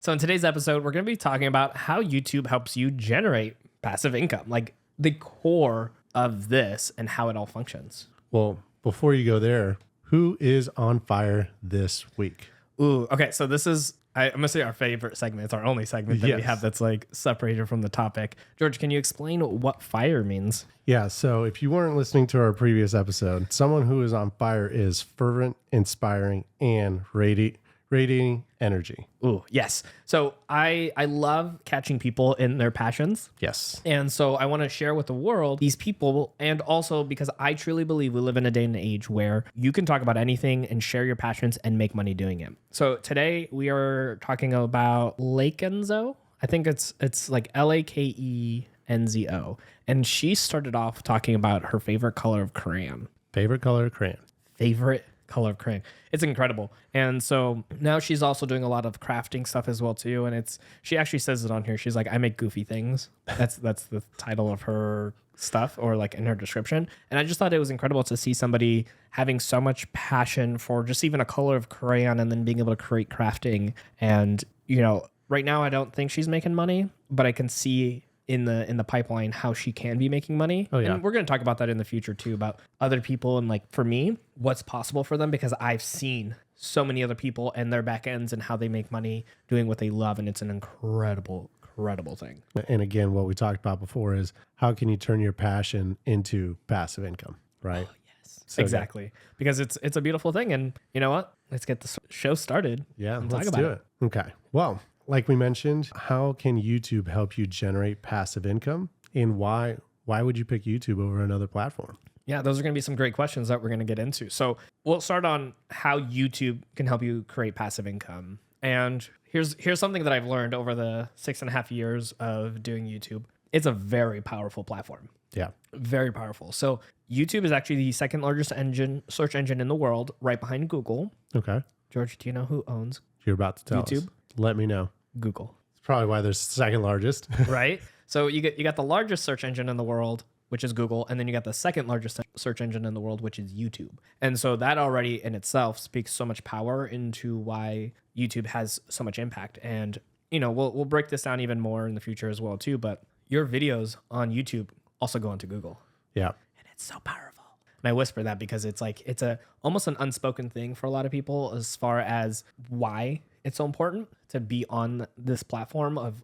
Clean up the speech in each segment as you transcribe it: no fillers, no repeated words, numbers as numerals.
So in today's episode, we're going to be talking about how YouTube helps you generate passive income, like the core of this and how it all functions. Well, before you go there, who is on fire this week? Ooh, okay. So this is, I'm going to say our favorite segment. It's our only segment that we have that's like separated from the topic. George, can you explain what fire means? Yeah. So if you weren't listening to our previous episode, someone who is on fire is fervent, inspiring, and radiating energy. Ooh, yes. So I love catching people in their passions. Yes. And so I want to share with the world these people, and also because I truly believe we live in a day and age where you can talk about anything and share your passions and make money doing it. So today we are talking about Lakenzo. I think it's like Lakenzo. And she started off talking about her favorite color of crayon. Favorite color of crayon. Favorite color of crayon. It's incredible. And so now she's also doing a lot of crafting stuff as well too. And she actually says it on here. She's like, I make goofy things. That's the title of her stuff, or like in her description. And I just thought it was incredible to see somebody having so much passion for just even a color of crayon and then being able to create crafting. And, you know, right now I don't think she's making money, but I can see in the pipeline how she can be making money. Oh, yeah. And we're going to talk about that in the future too, about other people and, like, for me, what's possible for them, because I've seen so many other people and their back ends and how they make money doing what they love. And it's an incredible thing. And again, what we talked about before is how can you turn your passion into passive income, right? Oh, yes, so exactly. Good. Because it's a beautiful thing. And you know what? Let's get the show started. Yeah, let's do it. Okay. Well, like we mentioned, how can YouTube help you generate passive income, and why would you pick YouTube over another platform? Yeah, those are going to be some great questions that we're going to get into. So we'll start on how YouTube can help you create passive income. And here's something that I've learned over the 6.5 years of doing YouTube. It's a very powerful platform. Yeah. Very powerful. So YouTube is actually the second largest search engine in the world, right behind Google. Okay. George, do you know who owns You're about to tell YouTube? us. Let me know. Google. It's probably why they're second largest. Right? So you got the largest search engine in the world, which is Google, and then you got the second largest search engine in the world, which is YouTube. And so that already in itself speaks so much power into why YouTube has so much impact. And, you know, we'll break this down even more in the future as well too, but your videos on YouTube also go into Google. Yeah. And it's so powerful. And I whisper that because it's like, it's almost an unspoken thing for a lot of people as far as why it's so important to be on this platform of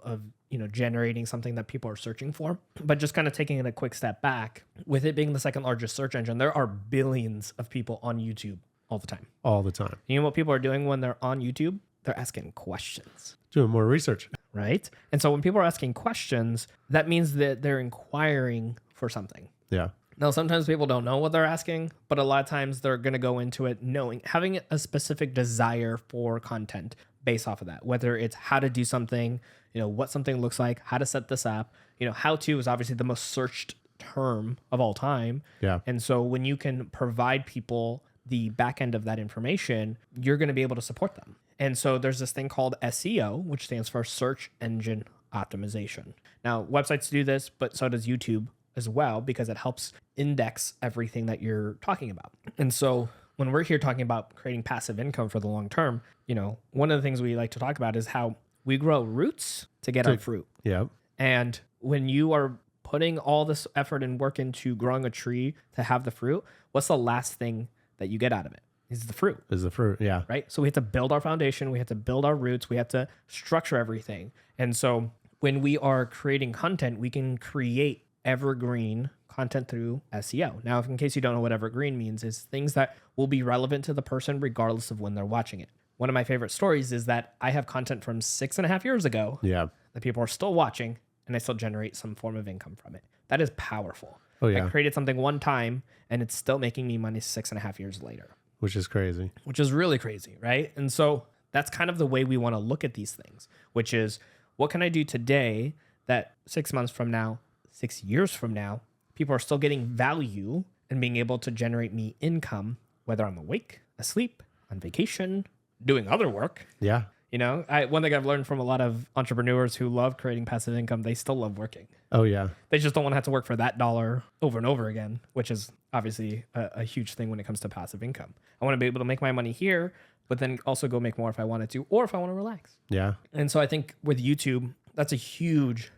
you know, generating something that people are searching for. But just kind of taking it a quick step back, with it being the second largest search engine, there are billions of people on YouTube all the time. All the time. You know what people are doing when they're on YouTube? They're asking questions. Doing more research. Right? And so when people are asking questions, that means that they're inquiring for something. Yeah. Now, sometimes people don't know what they're asking, but a lot of times they're going to go into it having a specific desire for content based off of that, whether it's how to do something, you know, what something looks like, how to set this up. You know, how to is obviously the most searched term of all time. Yeah. And so when you can provide people the back end of that information, you're going to be able to support them. And so there's this thing called SEO, which stands for search engine optimization. Now, websites do this, but so does YouTube as well, because it helps index everything that you're talking about. And so when we're here talking about creating passive income for the long term, you know, one of the things we like to talk about is how we grow roots to get our fruit. Yeah. And when you are putting all this effort and work into growing a tree to have the fruit, what's the last thing that you get out of it? Is the fruit. Yeah. Right? So we have to build our foundation. We have to build our roots. We have to structure everything. And so when we are creating content, we can create evergreen content through SEO. Now, if in case you don't know what evergreen means, is things that will be relevant to the person regardless of when they're watching it. One of my favorite stories is that I have content from 6.5 years ago that people are still watching, and I still generate some form of income from it. That is powerful. Oh, yeah. I created something one time, and it's still making me money 6.5 years later. Which is crazy. Which is really crazy, right? And so that's kind of the way we want to look at these things, which is, what can I do today that 6 months from now, 6 years from now, people are still getting value and being able to generate me income, whether I'm awake, asleep, on vacation, doing other work. Yeah. You know, one thing I've learned from a lot of entrepreneurs who love creating passive income, they still love working. Oh yeah. They just don't want to have to work for that dollar over and over again, which is obviously a huge thing when it comes to passive income. I want to be able to make my money here, but then also go make more if I wanted to, or if I want to relax. Yeah. And so I think with YouTube, that's a huge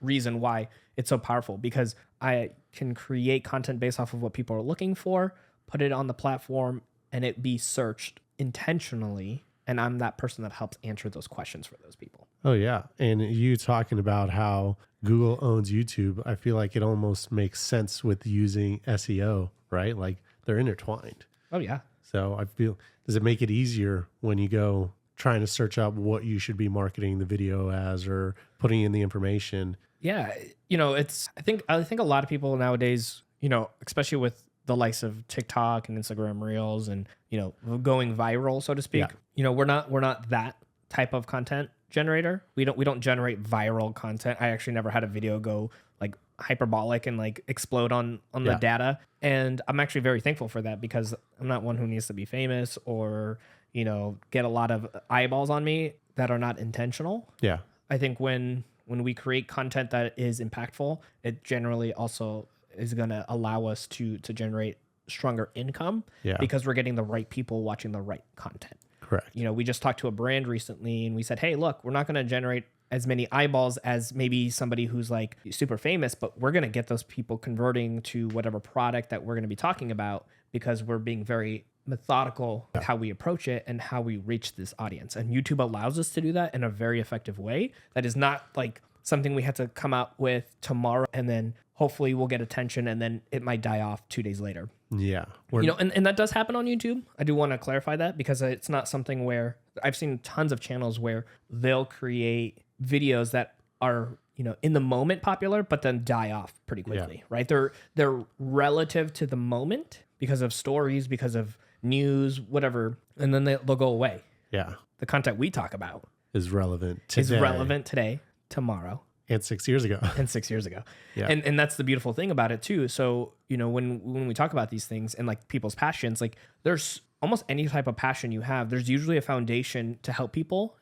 reason why it's so powerful, because I can create content based off of what people are looking for, put it on the platform, and it be searched intentionally. And I'm that person that helps answer those questions for those people. Oh yeah. And you talking about how Google owns YouTube, I feel like it almost makes sense with using SEO, right? Like they're intertwined. Oh yeah. So I feel, does it make it easier when you go trying to search up what you should be marketing the video as or putting in the information? Yeah. You know, I think a lot of people nowadays, you know, especially with the likes of TikTok and Instagram Reels and, you know, going viral, so to speak. Yeah. You know, we're not that type of content generator. We don't generate viral content. I actually never had a video go like hyperbolic and like explode on the data. And I'm actually very thankful for that, because I'm not one who needs to be famous or, you know, get a lot of eyeballs on me that are not intentional. Yeah. I think when we create content that is impactful, it generally also is going to allow us to generate stronger income, because we're getting the right people watching the right content. Correct. You know, we just talked to a brand recently and we said, hey, look, we're not going to generate as many eyeballs as maybe somebody who's like super famous, but we're going to get those people converting to whatever product that we're going to be talking about, because we're being very methodical with how we approach it and how we reach this audience. And YouTube allows us to do that in a very effective way. That is not like something we had to come out with tomorrow and then hopefully we'll get attention and then it might die off 2 days later. Yeah. You know, and that does happen on YouTube. I do want to clarify that, because it's not something where I've seen tons of channels where they'll create videos that are, you know, in the moment popular, but then die off pretty quickly, right? They're relative to the moment because of stories, because of news, whatever, and then they'll go away. Yeah. The content we talk about Is relevant today, tomorrow, and 6 years ago. and 6 years ago. Yeah. And that's the beautiful thing about it too. So, you know, when we talk about these things and like people's passions, like there's almost any type of passion you have, there's usually a foundation to help people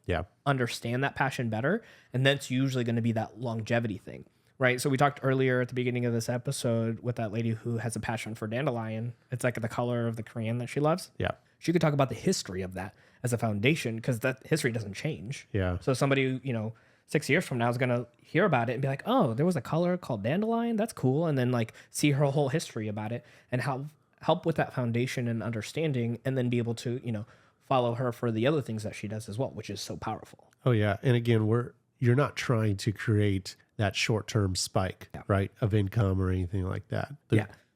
understand that passion better. And that's usually going to be that longevity thing, right? So we talked earlier at the beginning of this episode with that lady who has a passion for dandelion. It's like the color of the crayon that she loves. Yeah. She could talk about the history of that as a foundation, because that history doesn't change. Yeah. So somebody, you know, 6 years from now is going to hear about it and be like, oh, there was a color called dandelion. That's cool. And then like see her whole history about it and help with that foundation and understanding, and then be able to, you know, follow her for the other things that she does as well, which is so powerful. Oh yeah. And again, you're not trying to create that short-term spike, right, of income or anything like that.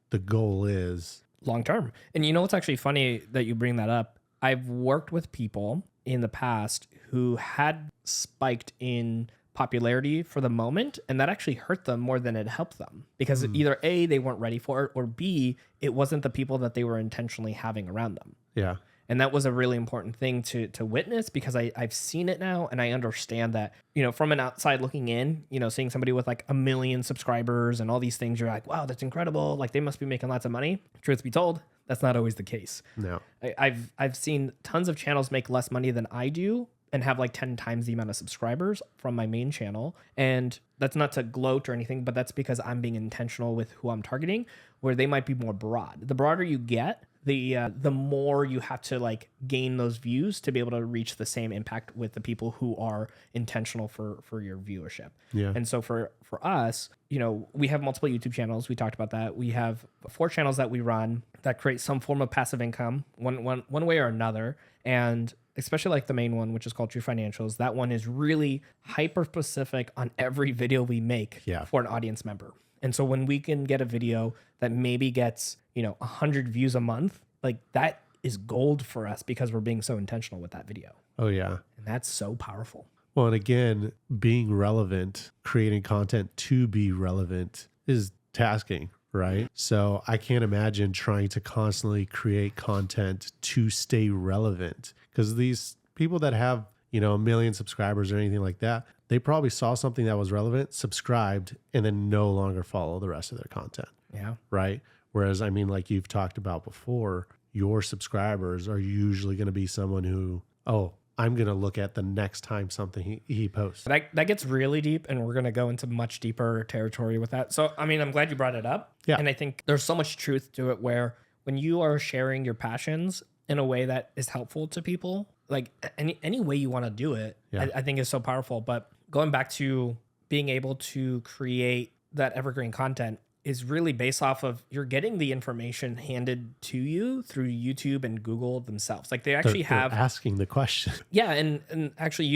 The goal is long term. And you know what's actually funny that you bring that up? I've worked with people in the past who had spiked in popularity for the moment, and that actually hurt them more than it helped them, because either A, they weren't ready for it, or B, it wasn't the people that they were intentionally having around them. Yeah. And that was a really important thing to witness, because I've seen it now, and I understand that, you know, from an outside looking in, you know, seeing somebody with like 1 million subscribers and all these things, you're like, wow, that's incredible. Like they must be making lots of money. Truth be told, that's not always the case. No. I've seen tons of channels make less money than I do and have like 10 times the amount of subscribers from my main channel. And that's not to gloat or anything, but that's because I'm being intentional with who I'm targeting, where they might be more broad. The broader you get, the more you have to like gain those views to be able to reach the same impact with the people who are intentional for your viewership. Yeah. And so for us, you know, we have multiple YouTube channels. We talked about that. We have 4 channels that we run that create some form of passive income one way or another. And especially like the main one, which is called True Financials, that one is really hyper specific on every video we make for an audience member. And so when we can get a video that maybe gets, you know, 100 views a month, like that is gold for us, because we're being so intentional with that video. Oh yeah. And that's so powerful. Well, and again, being relevant, creating content to be relevant is tasking, right? So I can't imagine trying to constantly create content to stay relevant, because these people that have, you know, 1 million subscribers or anything like that, they probably saw something that was relevant, subscribed, and then no longer follow the rest of their content. Yeah. Right. Whereas, I mean, like you've talked about before, your subscribers are usually going to be someone who, oh, I'm going to look at the next time something he posts. That gets really deep, and we're going to go into much deeper territory with that. So, I mean, I'm glad you brought it up. Yeah. And I think there's so much truth to it where when you are sharing your passions in a way that is helpful to people, like any way you want to do it, I think is so powerful. But going back to being able to create that evergreen content is really based off of you're getting the information handed to you through YouTube and Google themselves. Like they actually They're asking the question. Yeah, and actually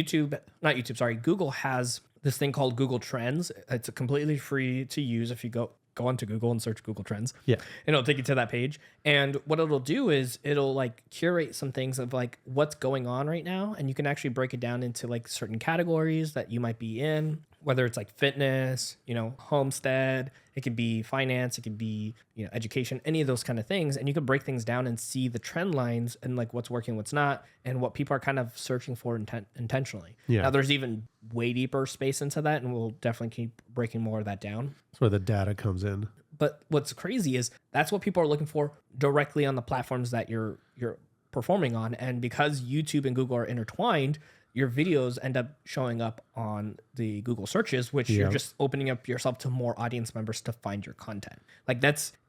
Google has this thing called Google Trends. It's completely free to use if you go onto Google and search Google Trends. Yeah. And it'll take you to that page. And what it'll do is it'll like curate some things of like what's going on right now. And you can actually break it down into like certain categories that you might be in, whether it's like fitness, homestead, it could be finance, it could be, education, any of those kind of things. And you can break things down and see the trend lines and like what's working, what's not, and what people are kind of searching for intentionally. Yeah. Now there's even way deeper space into that, and we'll definitely keep breaking more of that down. That's where the data comes in. But what's crazy is that's what people are looking for directly on the platforms that you're performing on. And because YouTube and Google are intertwined, your videos end up showing up on the Google searches, which you're just opening up yourself to more audience members to find your content. Like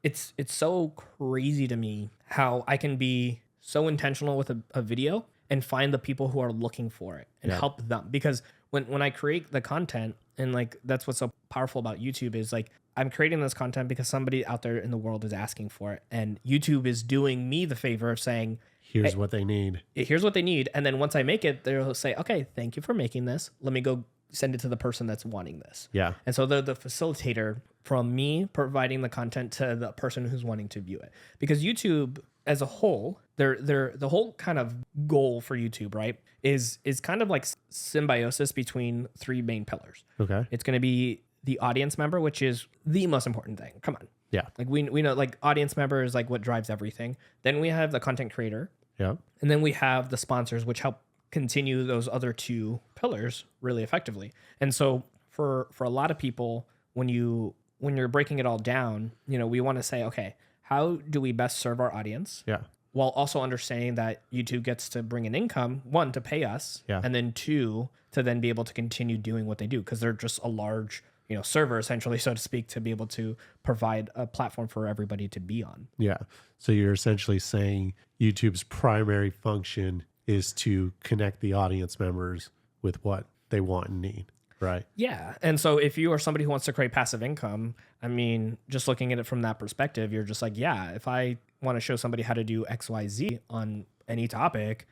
it's so crazy to me how I can be so intentional with a video and find the people who are looking for it and help them. Because when I create the content, and like that's what's so powerful about YouTube is like I'm creating this content because somebody out there in the world is asking for it. And YouTube is doing me the favor of saying, here's what they need. Here's what they need. And then once I make it, they'll say, okay, thank you for making this. Let me go send it to the person that's wanting this. Yeah. And so they're the facilitator from me providing the content to the person who's wanting to view it. Because YouTube as a whole, the whole kind of goal for YouTube, right, is kind of like symbiosis between three main pillars. Okay. It's going to be the audience member, which is the most important thing. Come on. Yeah. Like we know like audience member is like what drives everything. Then we have the content creator. Yeah. And then we have the sponsors, which help continue those other two pillars really effectively. And so for a lot of people, when you're breaking it all down, we want to say, okay, how do we best serve our audience? Yeah. While also understanding that YouTube gets to bring an income, one, to pay us, and then two, to then be able to continue doing what they do, because they're just a large server, essentially, so to speak, to be able to provide a platform for everybody to be on. Yeah. So you're essentially saying YouTube's primary function is to connect the audience members with what they want and need, right? Yeah. And so if you are somebody who wants to create passive income, I mean, just looking at it from that perspective, you're just like, yeah, if I want to show somebody how to do XYZ on any topic,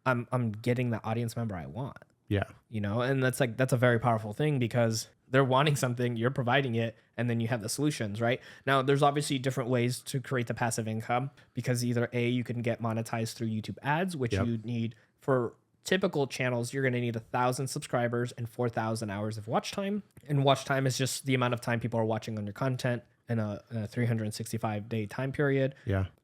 I'm getting the audience member I want. Yeah. And that's a very powerful thing because they're wanting something, you're providing it, and then you have the solutions, right? Now, there's obviously different ways to create the passive income because either A, you can get monetized through YouTube ads, which you need for typical channels, you're going to need 1,000 subscribers and 4,000 hours of watch time. And watch time is just the amount of time people are watching on your content in a 365-day time period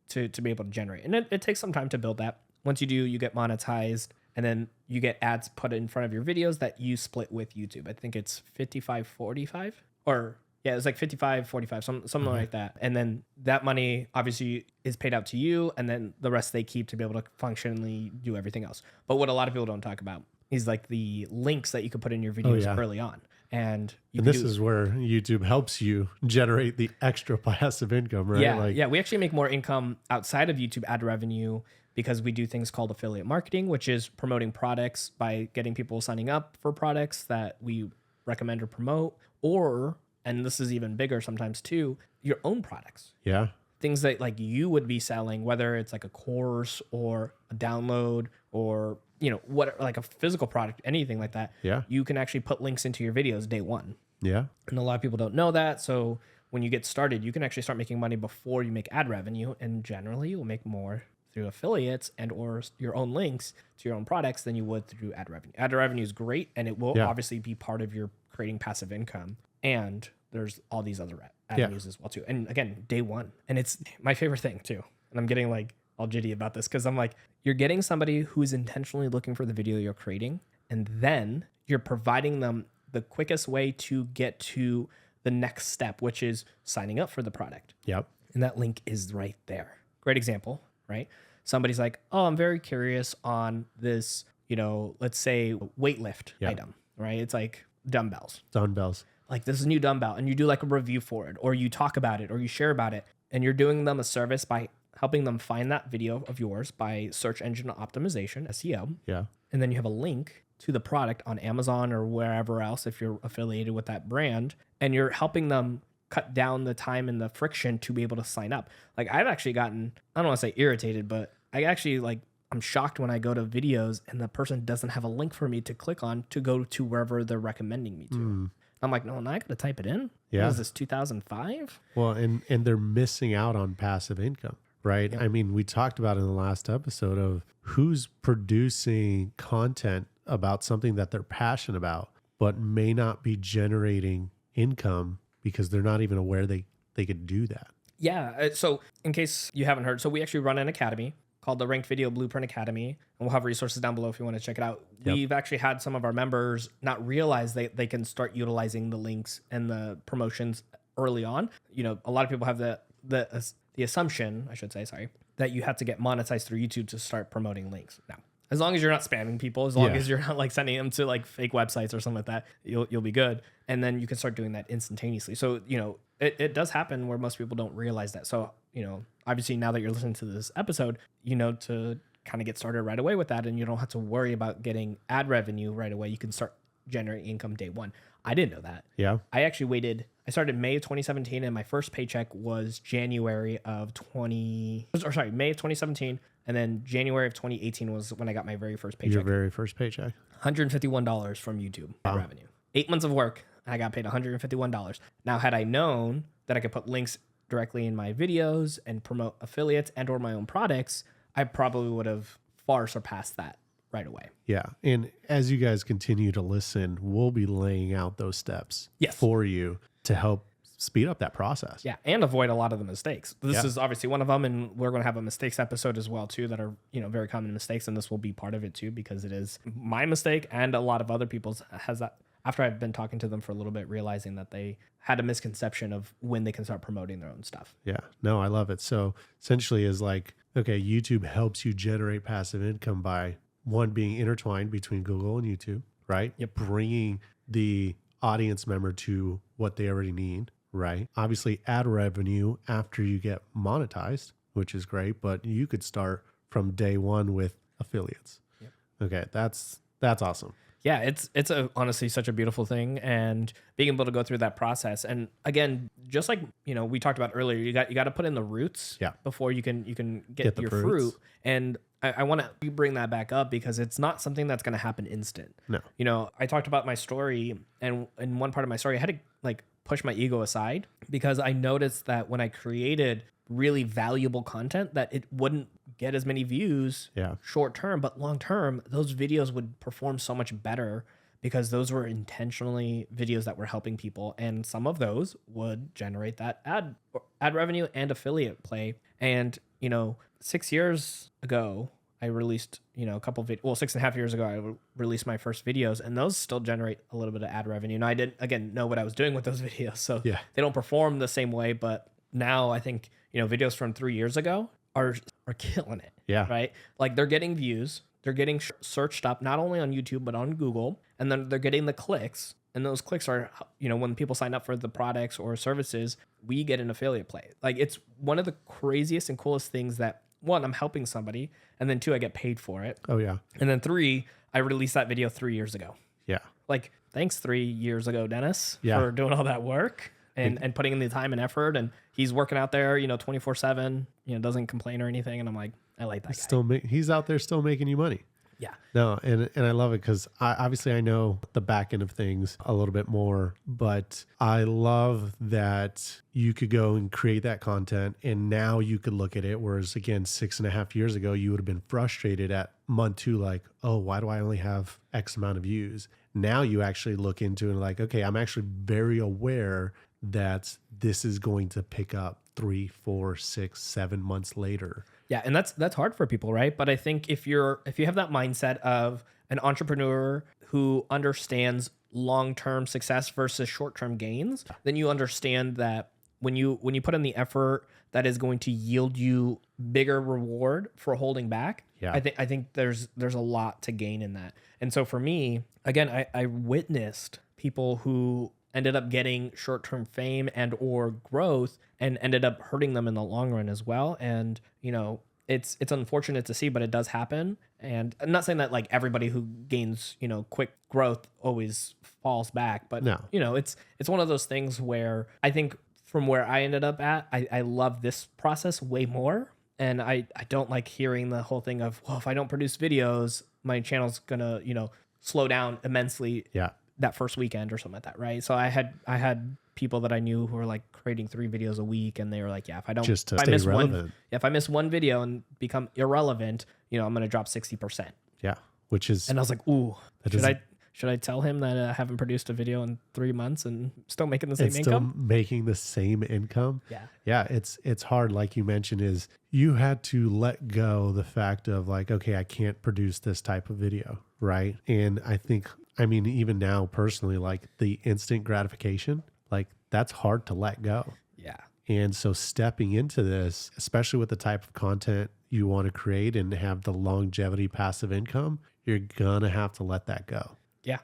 to be able to generate. And it takes some time to build that. Once you do, you get monetized. And then you get ads put in front of your videos that you split with YouTube. I think it's 55-45 or it's like 55-45, something like that. And then that money obviously is paid out to you. And then the rest they keep to be able to functionally do everything else. But what a lot of people don't talk about is like the links that you could put in your videos early on. And this is where YouTube helps you generate the extra passive income, right? Yeah. We actually make more income outside of YouTube ad revenue because we do things called affiliate marketing, which is promoting products by getting people signing up for products that we recommend or promote, or, and this is even bigger sometimes too, your own products. Yeah. Things that like you would be selling, whether it's like a course or a download or, what, like a physical product, anything like that. Yeah. You can actually put links into your videos day one. Yeah. And a lot of people don't know that. So when you get started, you can actually start making money before you make ad revenue. And generally you will make more through affiliates and or your own links to your own products than you would through ad revenue. Ad revenue is great, and it will obviously be part of your creating passive income. And there's all these other avenues as well too. And again, day one. And it's my favorite thing too. And I'm getting like all jitty about this because I'm like, you're getting somebody who is intentionally looking for the video you're creating, and then you're providing them the quickest way to get to the next step, which is signing up for the product. Yep. And that link is right there. Great example, right? Somebody's like, oh, I'm very curious on this let's say weightlift Yeah. item, right? It's like dumbbells. Dumbbells. Like this is a new dumbbell, and you do like a review for it, or you talk about it, or you share about it, and you're doing them a service by helping them find that video of yours by search engine optimization, SEO. Yeah. And then you have a link to the product on Amazon or wherever else if you're affiliated with that brand, and you're helping them cut down the time and the friction to be able to sign up. Like I've actually gotten, I don't want to say irritated, but I actually like, I'm shocked when I go to videos and the person doesn't have a link for me to click on to go to wherever they're recommending me to. I'm like, no, now I got to type it in. Yeah. What is this, 2005? Well, and they're missing out on passive income, right? Yep. I mean, we talked about in the last episode of who's producing content about something that they're passionate about, but may not be generating income because they're not even aware they could do that. Yeah. So in case you haven't heard, so we actually run an academy called the Ranked Video Blueprint Academy, and we'll have resources down below if you want to check it out. Yep. We've actually had some of our members not realize they can start utilizing the links and the promotions early on. A lot of people have the assumption, I should say, sorry, that you have to get monetized through YouTube to start promoting links. Now, as long as you're not spamming people, as long as you're not like sending them to like fake websites or something like that, you'll be good. And then you can start doing that instantaneously. So, it does happen where most people don't realize that. So, obviously now that you're listening to this episode, to kind of get started right away with that, and you don't have to worry about getting ad revenue right away. You can start generating income day one. I didn't know that. Yeah. I actually I started May of 2017, and my first paycheck was May of 2017. And then January of 2018 was when I got my very first paycheck. Your very first paycheck. $151 from YouTube revenue. 8 months of work, and I got paid $151. Now, had I known that I could put links directly in my videos and promote affiliates and or my own products, I probably would have far surpassed that right away. Yeah. And as you guys continue to listen, we'll be laying out those steps for you to help speed up that process. Yeah, and avoid a lot of the mistakes. This is obviously one of them, and we're going to have a mistakes episode as well too that are, very common mistakes, and this will be part of it too because it is my mistake and a lot of other people's has that after I've been talking to them for a little bit, realizing that they had a misconception of when they can start promoting their own stuff. Yeah, no, I love it. So essentially is like, okay, YouTube helps you generate passive income by one, being intertwined between Google and YouTube, right? Yep. Bringing the audience member to what they already need, right? Obviously ad revenue after you get monetized, which is great, but you could start from day one with affiliates. Yep. Okay, that's awesome. Yeah, it's honestly such a beautiful thing, and being able to go through that process. And again, just like we talked about earlier, you got to put in the roots before you can get your fruit. And I want to bring that back up because it's not something that's going to happen instant. No, I talked about my story, and in one part of my story, I had to like push my ego aside because I noticed that when I created really valuable content, that it wouldn't get as many views short term, but long term, those videos would perform so much better because those were intentionally videos that were helping people, and some of those would generate that ad revenue and affiliate play. And 6 years ago, I released a couple of 6.5 years ago, I released my first videos, and those still generate a little bit of ad revenue. And I didn't again know what I was doing with those videos, so they don't perform the same way. But now I think videos from 3 years ago are killing it. Yeah. Right. Like they're getting views, they're getting searched up not only on YouTube but on Google, and then they're getting the clicks. And those clicks are, when people sign up for the products or services, we get an affiliate play. Like it's one of the craziest and coolest things that, one, I'm helping somebody, and then two, I get paid for it. Oh yeah. And then three, I released that video 3 years ago. Yeah. Like thanks 3 years ago, Dennis, for doing all that work. And putting in the time and effort, and he's working out there, 24/7, doesn't complain or anything. And I'm like, I like that guy. He's out there still making you money. Yeah. No, and I love it because obviously I know the back end of things a little bit more, but I love that you could go and create that content and now you could look at it. Whereas again, 6.5 years ago, you would have been frustrated at month 2, like, oh, why do I only have X amount of views? Now you actually look into it and like, okay, I'm actually very aware that this is going to pick up 3, 4, 6, 7 months later. Yeah, and that's hard for people, right? But I think if you have that mindset of an entrepreneur who understands long-term success versus short-term gains, then you understand that when you put in the effort that is going to yield you bigger reward for holding back, Yeah. I think there's a lot to gain in that. And so for me, again, I witnessed people who ended up getting short-term fame and or growth and ended up hurting them in the long run as well. And, you know, it's unfortunate to see, but it does happen. And I'm not saying that like everybody who gains, you know, quick growth always falls back, but No. you know, it's one of those things where I think from where I ended up at, I love this process way more. And I don't like hearing the whole thing of, well, if I don't produce videos, my channel's gonna, you know, slow down immensely Yeah. that first weekend or something like that, right? So I had people that I knew who were like creating 3 videos a week, and they were like, yeah, if I don't, Just to if I stay miss relevant. if I miss one video and become irrelevant, you know, I'm gonna drop 60%. Yeah. Which is, And I was like, ooh, That should I tell him that I haven't produced a video in 3 months and still making the same it's income? still making the same income. Yeah. Yeah. It's hard. Like you mentioned, is you had to let go the fact of like, okay, I can't produce this type of video. Right. And I think, I mean, even now personally, like the instant gratification, like that's hard to let go. Yeah. And so stepping into this, especially with the type of content you want to create and have the longevity passive income, you're going to have to let that go. Yeah,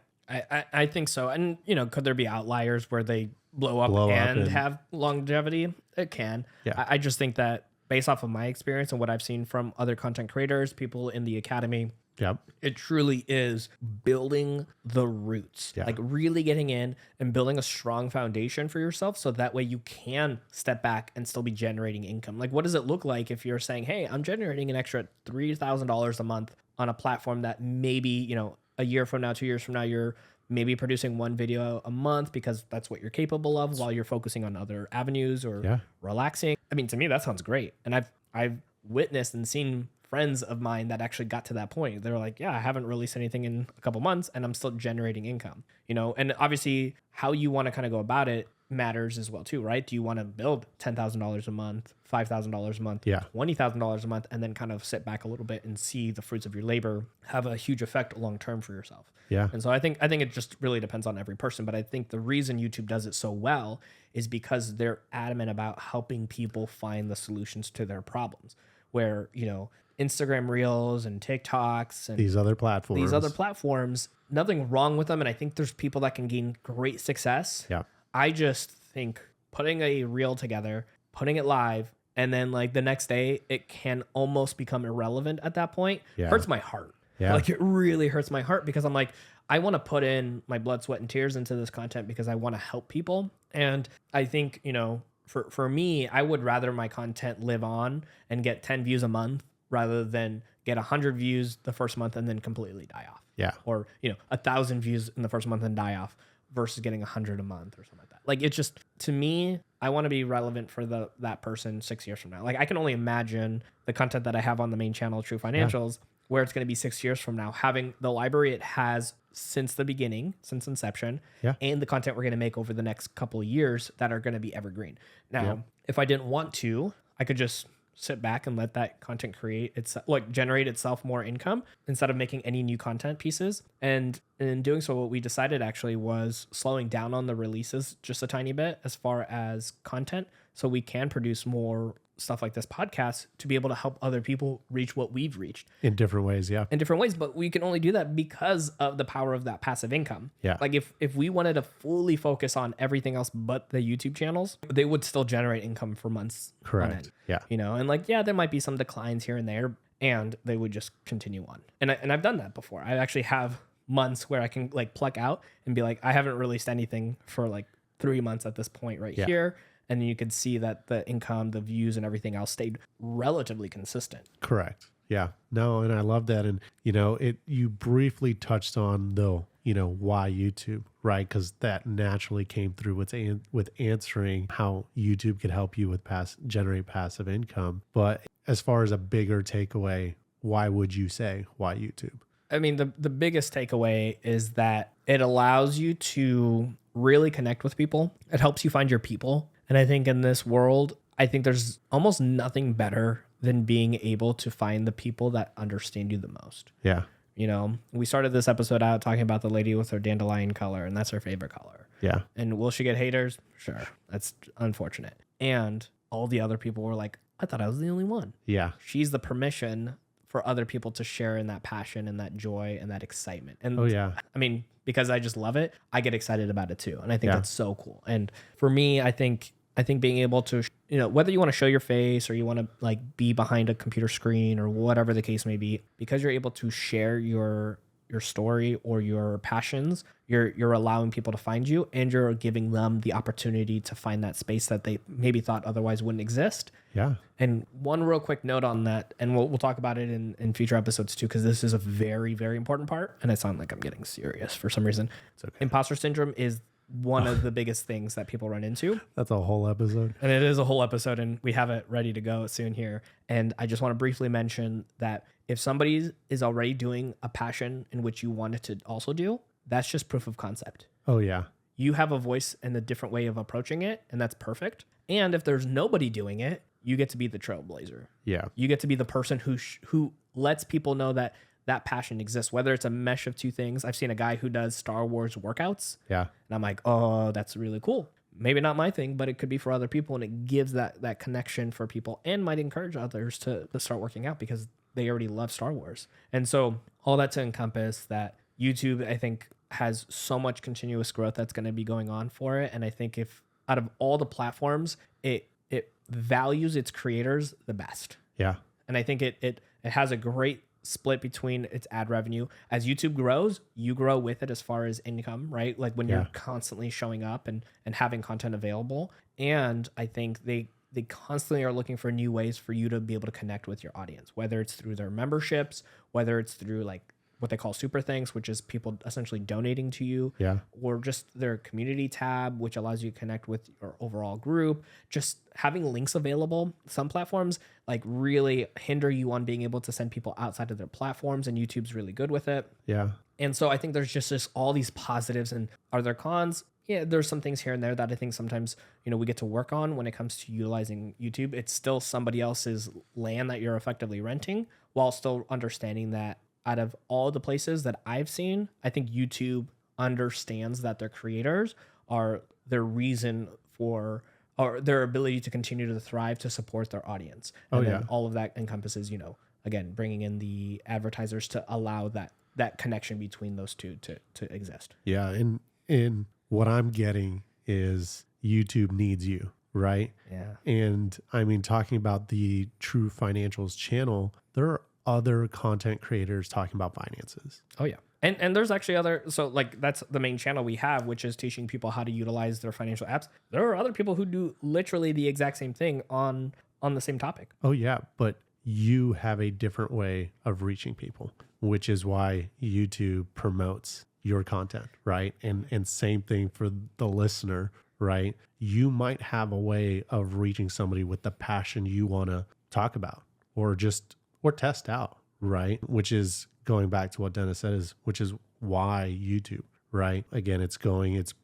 I think so. And, you know, could there be outliers where they blow up and have longevity? It can. Yeah. I just think that based off of my experience and what I've seen from other content creators, people in the academy, Yep. it truly is building the roots, Yeah. like really getting in and building a strong foundation for yourself. So that way you can step back and still be generating income. Like, what does it look like if you're saying, hey, I'm generating an extra $3,000 a month on a platform that maybe, you know, a year from now, 2 years from now, you're maybe producing 1 video a month because that's what you're capable of while you're focusing on other avenues or relaxing. I mean, to me, that sounds great. And I've witnessed and seen friends of mine that actually got to that point. They're like, yeah, I haven't released anything in a couple months and I'm still generating income, you know? And obviously how you want to kind of go about it matters as well too, right? Do you want to build $10,000 a month, $5,000 a month, $20,000 a month, and then kind of sit back a little bit and see the fruits of your labor have a huge effect long-term for yourself? Yeah. And so I think it just really depends on every person. But I think the reason YouTube does it so well is because they're adamant about helping people find the solutions to their problems, where, you know, Instagram Reels and TikToks and these other platforms, nothing wrong with them. And I think there's people that can gain great success. Yeah. I just think putting a reel together, putting it live, and then like the next day, it can almost become irrelevant at that point. Hurts my heart. Yeah. Like it really hurts my heart because I'm like, I want to put in my blood, sweat, and tears into this content because I want to help people. And I think, you know, for me, I would rather my content live on and get 10 views a month rather than get 100 views the first month and then completely die off. Yeah. Or, you know, 1,000 views in the first month and die off versus getting 100 a month or something like that. Like it just, to me, I want to be relevant for that person 6 years from now. Like I can only imagine the content that I have on the main channel, True Financials, where it's going to be 6 years from now, having the library it has since the beginning, since inception, and the content we're going to make over the next couple of years that are going to be evergreen. Now, if I didn't want to, I could just sit back and let that content generate itself more income instead of making any new content pieces. And in doing so, what we decided actually was slowing down on the releases just a tiny bit as far as content, so we can produce more stuff like this podcast to be able to help other people reach what we've reached in different ways. But we can only do that because of the power of that passive income. Like if we wanted to fully focus on everything else but the YouTube channels, they would still generate income for months. Correct. You know, and like, there might be some declines here and there, and they would just continue on. And I've done that before. I actually have months where I can like pluck out and be like, I haven't released anything for like 3 months at this point here. And you could see that the income, the views, and everything else stayed relatively consistent. Correct. Yeah. No, and I love that. And, you know, you briefly touched on, though, you know, why YouTube, right? Because that naturally came through with answering how YouTube could help you with generate passive income. But as far as a bigger takeaway, why would you say why YouTube? I mean, the biggest takeaway is that it allows you to really connect with people. It helps you find your people. And I think in this world, I think there's almost nothing better than being able to find the people that understand you the most. Yeah. You know, we started this episode out talking about the lady with her dandelion color, and that's her favorite color. Yeah. And will she get haters? Sure. That's unfortunate. And all the other people were like, I thought I was the only one. Yeah. She's the permission for other people to share in that passion and that joy and that excitement. And Oh yeah. I mean, because I just love it, I get excited about it too. And I think Yeah. that's so cool. And for me, I think being able to, whether you want to show your face or you want to like be behind a computer screen or whatever the case may be, because you're able to share your story or your passions, you're allowing people to find you, and you're giving them the opportunity to find that space that they maybe thought otherwise wouldn't exist. Yeah. And one real quick note on that, and we'll talk about it in future episodes too, because this is a very, very important part. And it sounds like I'm getting serious for some reason. It's okay. Imposter syndrome is one of the biggest things that people run into. That's a whole episode. And it is a whole episode, and we have it ready to go soon here. And I just want to briefly mention that if somebody is already doing a passion in which you wanted to also do, that's just proof of concept. Oh yeah. You have a voice and a different way of approaching it, and that's perfect. And if there's nobody doing it, you get to be the trailblazer. Yeah. You get to be the person who lets people know that that passion exists, whether it's a mesh of two things. I've seen a guy who does Star Wars workouts. Yeah. And I'm like, oh, that's really cool. Maybe not my thing, but it could be for other people. And it gives that connection for people and might encourage others to start working out because they already love Star Wars. And so all that to encompass that YouTube, I think, has so much continuous growth that's going to be going on for it. And I think if out of all the platforms, it values its creators the best. Yeah. And I think it has a great split between its ad revenue. As YouTube grows, you grow with it as far as income, right? Like when you're constantly showing up and having content available. And I think they constantly are looking for new ways for you to be able to connect with your audience, whether it's through their memberships, whether it's through like what they call super things, which is people essentially donating to you, or just their community tab, which allows you to connect with your overall group. Just having links available. Some platforms like really hinder you on being able to send people outside of their platforms, and YouTube's really good with it. Yeah. And so I think there's just all these positives. And are there cons? Yeah, there's some things here and there that I think sometimes, we get to work on when it comes to utilizing YouTube. It's still somebody else's land that you're effectively renting, while still understanding that out of all the places that I've seen, I think YouTube understands that their creators are their reason for, or their ability to continue to thrive to support their audience. And then all of that encompasses, again, bringing in the advertisers to allow that connection between those two to exist. Yeah. And what I'm getting is YouTube needs you, right? Yeah. And I mean, talking about the True Financials channel, there are other content creators talking about finances. Oh yeah. And there's actually so like that's the main channel we have, which is teaching people how to utilize their financial apps. There are other people who do literally the exact same thing on the same topic. Oh yeah. But you have a different way of reaching people, which is why YouTube promotes your content, right? And same thing for the listener, right? You might have a way of reaching somebody with the passion you want to talk about or test out, right? Which is going back to what Dennis said which is why YouTube, right? Again, it's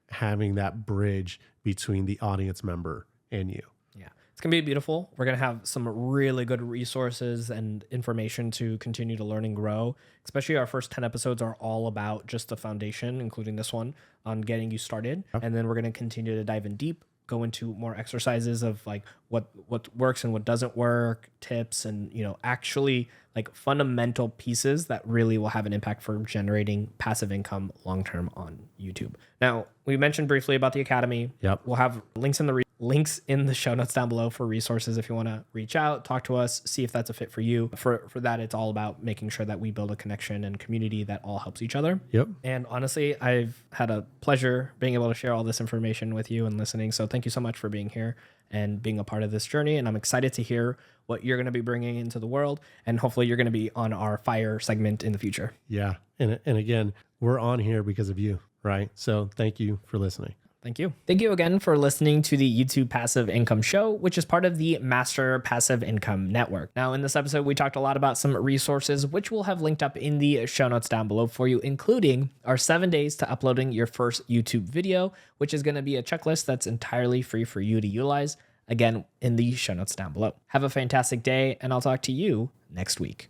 having that bridge between the audience member and you. Yeah. It's going to be beautiful. We're going to have some really good resources and information to continue to learn and grow. Especially our first 10 episodes are all about just the foundation, including this one, on getting you started. Yep. And then we're going to continue to dive in deep, go into more exercises of like what works and what doesn't work, tips, and actually like fundamental pieces that really will have an impact for generating passive income long-term on YouTube. Now, we mentioned briefly about the Academy. Yep. We'll have links in the show notes down below for resources if you want to reach out, talk to us, see if that's a fit for you. For that, it's all about making sure that we build a connection and community that all helps each other. Yep. And honestly, I've had a pleasure being able to share all this information with you and listening. So thank you so much for being here and being a part of this journey. And I'm excited to hear what you're going to be bringing into the world. And hopefully you're going to be on our fire segment in the future. Yeah. And again, we're on here because of you, right? So thank you for listening. Thank you. Thank you again for listening to the YouTube Passive Income Show, which is part of the Master Passive Income Network. Now, in this episode, we talked a lot about some resources, which we'll have linked up in the show notes down below for you, including our 7 days to uploading your first YouTube video, which is going to be a checklist that's entirely free for you to utilize. Again, in the show notes down below. Have a fantastic day, and I'll talk to you next week.